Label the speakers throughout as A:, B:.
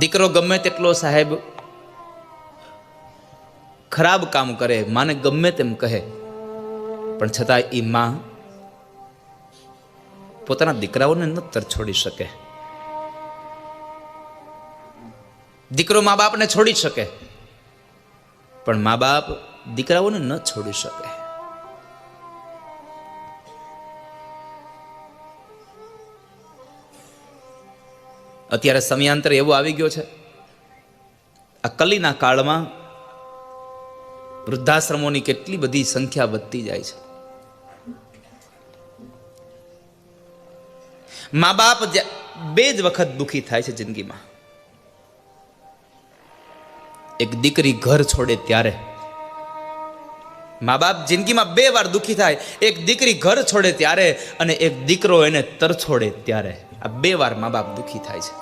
A: દીકરો ગમે તેટલો સાહેબ ખરાબ કામ કરે, માને ગમે તેમ કહે, પણ છતાં એ માં પોતાના દીકરાઓને ન તરછોડી શકે. દીકરો મા બાપને છોડી શકે, પણ મા બાપ દીકરાઓને ન છોડી શકે. અત્યારે સમયાંતર એવો આવી ગયો છે, આ કલીના કાળમાં વૃદ્ધાશ્રમોની કેટલી બધી સંખ્યા વધતી જાય છે. મા બાપ બે જ વખત દુઃખી થાય છે જિંદગીમાં. એક દીકરી ઘર છોડે ત્યારે. મા બાપ જિંદગીમાં બે વાર દુઃખી થાય, એક દીકરી ઘર છોડે ત્યારે અને એક દીકરો એને તરછોડે ત્યારે. આ બે વાર મા બાપ દુઃખી થાય છે.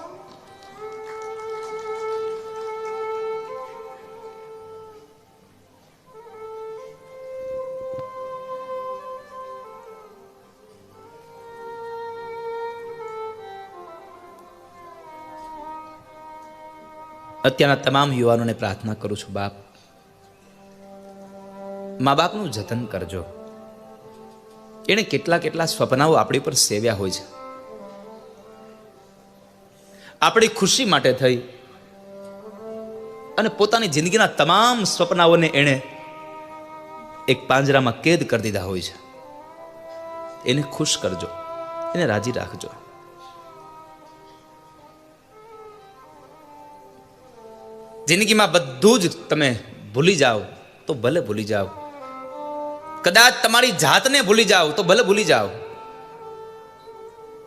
A: અત્યારના તમામ યુવાનોને પ્રાર્થના કરું છું, બાપ મા બાપનું જતન કરજો. એને કેટલા કેટલા સ્વપ્નાઓ આપણી પર સેવ્યા હોય છે. આપણી ખુશી માટે થઈ અને પોતાની જિંદગીના તમામ સ્વપ્નાઓને એણે એક પાંજરામાં કેદ કરી દીધા હોય છે. એને ખુશ કરજો, એને રાજી રાખજો. જિંદગીમાં બધું જ તમે ભૂલી જાઓ તો ભલે ભૂલી જાઓ, કદાચ તમારી જાતને ભૂલી જાઓ તો ભલે ભૂલી જાઓ,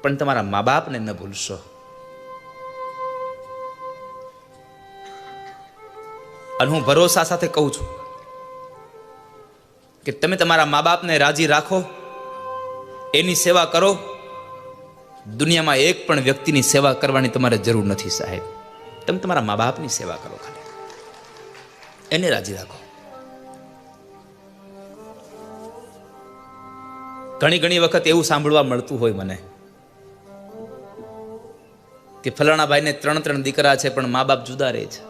A: પણ તમારા મા બાપને ન ભૂલશો. અને હું ભરોસા સાથે કહું છું કે તમે તમારા મા બાપને રાજી રાખો, એની સેવા કરો. દુનિયામાં એક પણ વ્યક્તિની સેવા કરવાની તમારે જરૂર નથી સાહેબ. તમે તમારા મા બાપની સેવા કરો, ખાલી એને રાજી રાખો. ઘણી ઘણી વખત એવું સાંભળવા મળતું હોય મને કે ફલાણા ભાઈને 3 દીકરા છે પણ મા બાપ જુદા રહે છે.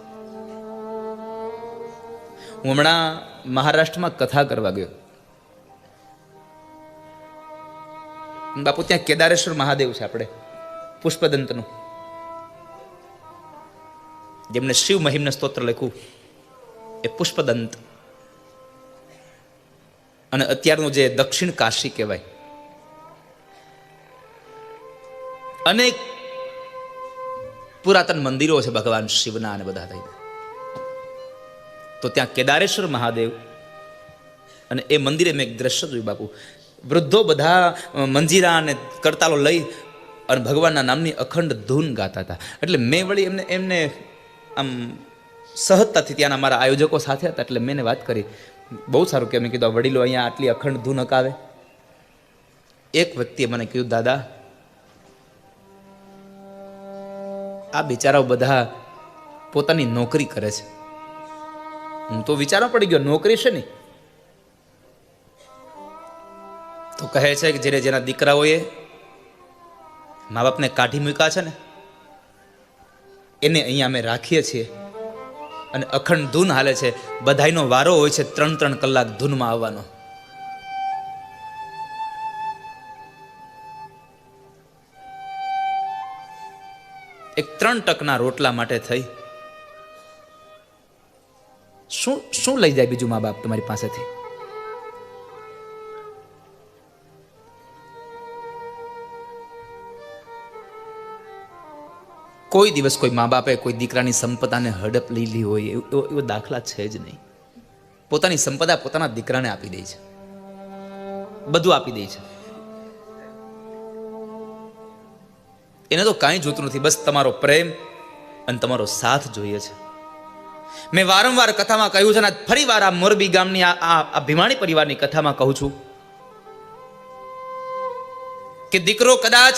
A: હું હમણાં મહારાષ્ટ્રમાં કથા કરવા ગયો. બાપુ ત્યાં કેદારેશ્વર મહાદેવ છે, આપણે પુષ્પદંતનું, જેમને શિવ મહિમ્ન સ્તોત્ર લખ્યું એ પુષ્પદંત. અને અત્યારનું જે દક્ષિણ કાશી કહેવાય, અનેક પુરાતન મંદિરો છે ભગવાન શિવના અને બધા થઈને. તો ત્યાં કેદારેશ્વર મહાદેવ, અને એ મંદિરે મેં એક દ્રશ્ય જોયું બાપુ. વૃદ્ધો બધા મંજીરા અને કરતાલો લઈ અને ભગવાનના નામની અખંડ ધૂન ગાતા હતા. એટલે મેં વળી એમને આમ સહજતાથી ત્યાંના મારા આયોજકો સાથે હતા, એટલે મેં વાત કરી, બહુ સારું કે મેં કીધું વડીલો અહીંયા આટલી અખંડ ધૂન હકાવે. એક વ્યક્તિએ મને કીધું, દાદા આ બિચારાઓ બધા પોતાની નોકરી કરે છે. હું તો વિચારવા પડી ગયો, નોકરી છે ને? તો કહે છે કે જેના દીકરાઓએ મા બાપને કાઢી મૂક્યા છે ને, એને અહીંયા અમે રાખીએ છીએ અને અખંડ ધૂન હાલે છે. બધાયનો વારો હોય છે 3 કલાક ધૂનમાં આવવાનો. એક 3 ટકના રોટલા માટે થઈ શું લઈ જાય બીજું મા બાપ તમારી પાસેથી? કોઈ દિવસ કોઈ મા બાપે કોઈ દીકરાની સંપદાને હડપ લીધી હોય એવો દાખલા છે જ નહીં. પોતાની સંપદા પોતાના દીકરાને આપી દે છે, બધું આપી દે છે. એને તો કાંઈ જોતું નથી, બસ તમારો પ્રેમ અને તમારો સાથ જોઈએ છે. મેં વારંવાર કથામાં કહ્યું છે, અને ફરી વાર આ મોરબી ગામની આ ભીમાણી પરિવારની કથામાં કહું છું કે દીકરો કદાચ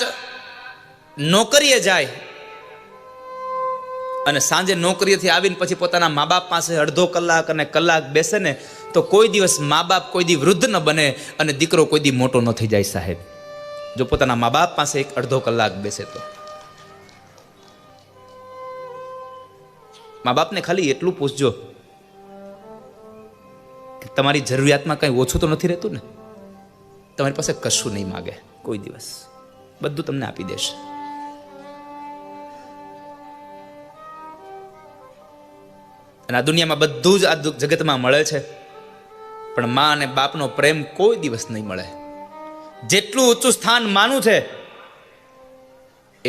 A: નોકરીએ જાય અને સાંજે નોકરીએથી આવીને પછી પોતાના મા બાપ પાસે અડધો કલાક અને કલાક બેસે ને, તો કોઈ દિવસ મા બાપ કોઈ દી વૃદ્ધ ન બને અને દીકરો કોઈ દી મોટો ન થઈ જાય સાહેબ. જો પોતાના મા બાપ પાસે એક અડધો કલાક બેસે તો મા બાપને ખાલી એટલું પૂછજો કે તમારી જરૂરિયાતમાં કંઈ ઓછું તો નથી રહેતું ને? તમારી પાસે કશું નહીં માગે કોઈ દિવસ, બધું તમને આપી દેશે. અને આ દુનિયામાં બધું જ આ જગતમાં મળે છે, પણ મા અને બાપનો પ્રેમ કોઈ દિવસ નહીં મળે. જેટલું ઊંચું સ્થાન માનું છે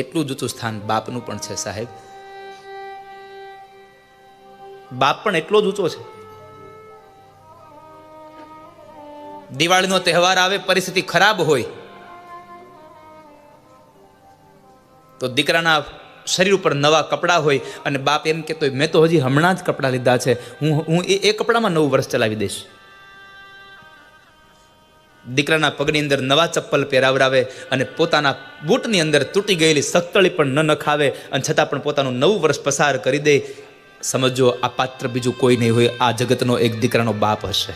A: એટલું જ ઊંચું સ્થાન બાપનું પણ છે સાહેબ. બાપ પણ એટલો જ ઊંચો છે. દિવાળીનો તહેવાર આવે, પરિસ્થિતિ ખરાબ હોય તો દીકરાના શરીર ઉપર નવા કપડાં હોય અને બાપ એમ કહેતો હોય મેં તો હજી હમણાં જ કપડાં લીધા છે, હું એ કપડામાં નવું વર્ષ ચલાવી દઈશ. દીકરાના પગની અંદર નવા ચપ્પલ પહેરાવડાવે અને પોતાના બૂટની અંદર તૂટી ગયેલી સખ્તળી પણ ન નખાવે અને છતાં પણ પોતાનું નવું વર્ષ પસાર કરી દે. સમજો આ પાત્ર બીજું કોઈ નહીં હોય, આ જગતનો એક દીકરાનો બાપ હશે.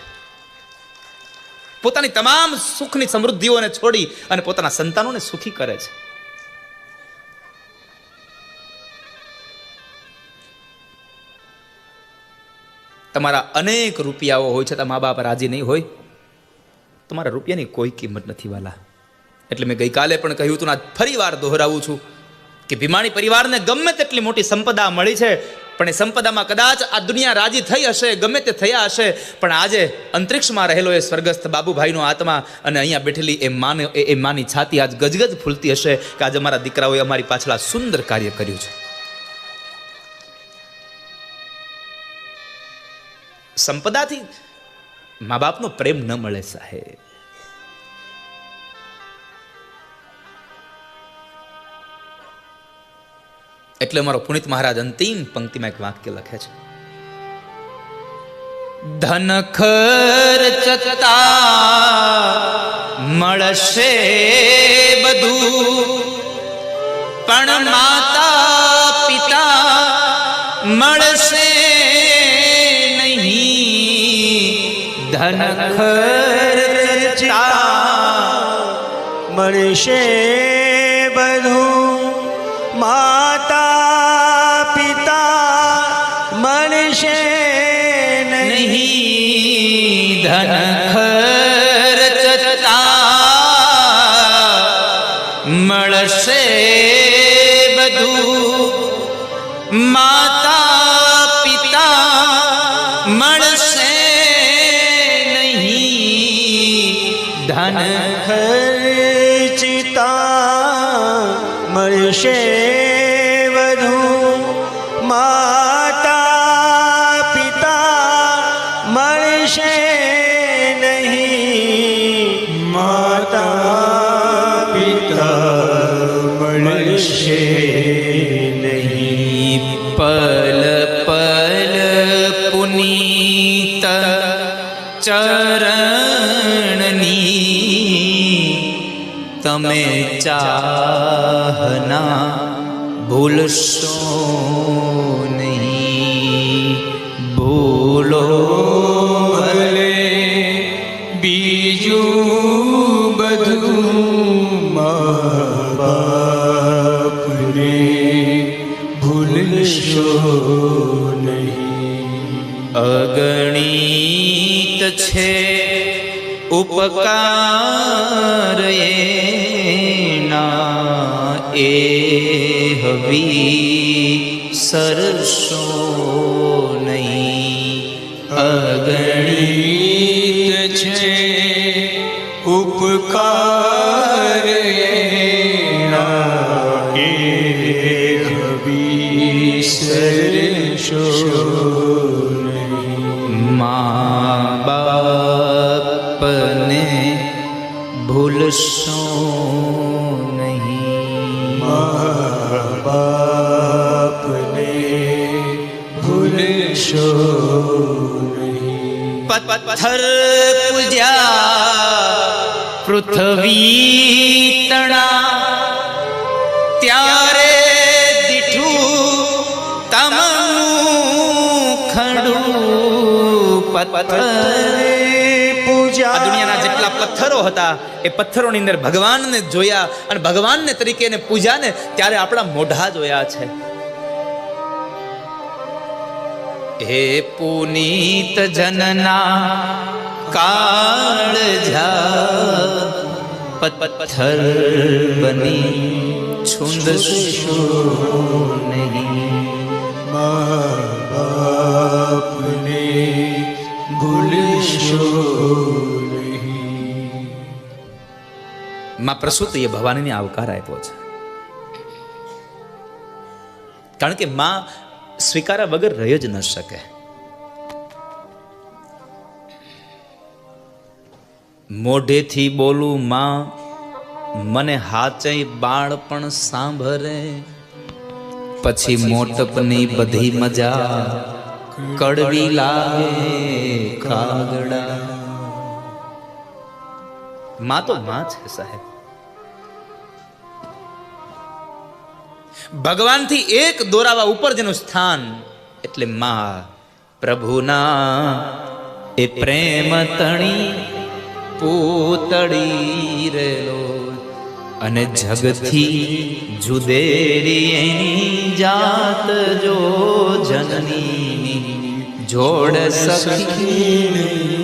A: પોતાની તમામ સુખની સમૃદ્ધિઓને છોડી અને પોતાના સંતાનોને સુખી કરે છે. તમારા અનેક રૂપિયાઓ હોય છતાં મા બાપ રાજી નહીં હોય, તમારા રૂપિયાની કોઈ કિંમત નથી વાલા. એટલે મેં ગઈકાલે પણ કહ્યું હતું, ફરી વાર દોહરાવું છું કે ભીમાણી પરિવારને ગમે તેટલી મોટી સંપદા મળી છે, પણ એ સંપદામાં કદાચ આ દુનિયા રાજી થઈ હશે, ગમે તે થયા હશે, પણ આજે અંતરિક્ષમાં રહેલો એ સ્વર્ગસ્થ બાબુભાઈનો આત્મા અને અહીંયા બેઠેલી એ માની છાતી આજ ગજગજ ફૂલતી હશે કે આજે અમારા દીકરાઓએ અમારી પાછળ આ સુંદર કાર્ય કર્યું છે. સંપદાથી મા બાપનો પ્રેમ ન મળે સાહેબ. એટલે અમારો પુનિત મહારાજ અંતિમ પંક્તિમાં એક વાક્ય લખે છે, ધન ખર્ચતા મળશે બધું, પણ માતા પિતા મળશે નહીં. ધન ખર્ચતા
B: મળશે બધું, માતા પિતા મળશે નહીં.
A: ધન ખર્ચતા મળશે બધું, માતા પિતા મળશે નહીં. ધન
B: ખર્ચતા મળશે વધુ, માતા પિતા મળશે નહીં. માતા પિતા મળશે નહીં.
A: પલ પલ પુનીત ચરણની તમે ચાહના ભૂલશો નહીં. ભૂલો
B: ભલે બીજું બધું, મા બાપને ભૂલશો નહીં.
A: અગણિત છે ઉપકાર એના, એ હવી સરસો નહીં.
B: અગણિત છે ઉપકાર એના, એ કભી સરસો નહીં.
A: મા બાપને ભૂલશો નહીં.
B: મા બાપને ભૂલશો નહીં.
A: પથ્થર પૂજ્યા પૃથ્વી તણા, ત્યારે દીઠું તમનું ખડું. પથ્થર
B: પૂજા,
A: આ દુનિયાના જેટલા પથ્થરો હતા એ પથ્થરોની અંદર ભગવાનને જોયા અને ભગવાનને તરીકે પૂજ્યા ને ત્યારે આપણા મોઢા જોયા છે. હે પુનીત જનના કાળજા પથ્થર બની છુંદશો નહીં.
B: આપને ભૂલશો નહીં.
A: માં પ્રસૂતિએ ભવાનીને આવકાર આપ્યો છે, કારણ કે માં સ્વીકાર્યા વગર રહી જ ન શકે. મોઢેથી બોલું માં મને હાચે બાળપણ સાંભળે, પછી મોટપની બધી મજા કડવી લાગે કાગડા. માં તો માં છે સાહેબ. ભગવાનથી એક દોરાવા ઉપર જેનું સ્થાન એટલે માં. પ્રભુના એ પ્રેમ તણી પૂતળી રેલો, અને જગથી જુદેરી એની જાત જો જનની જોડ સખી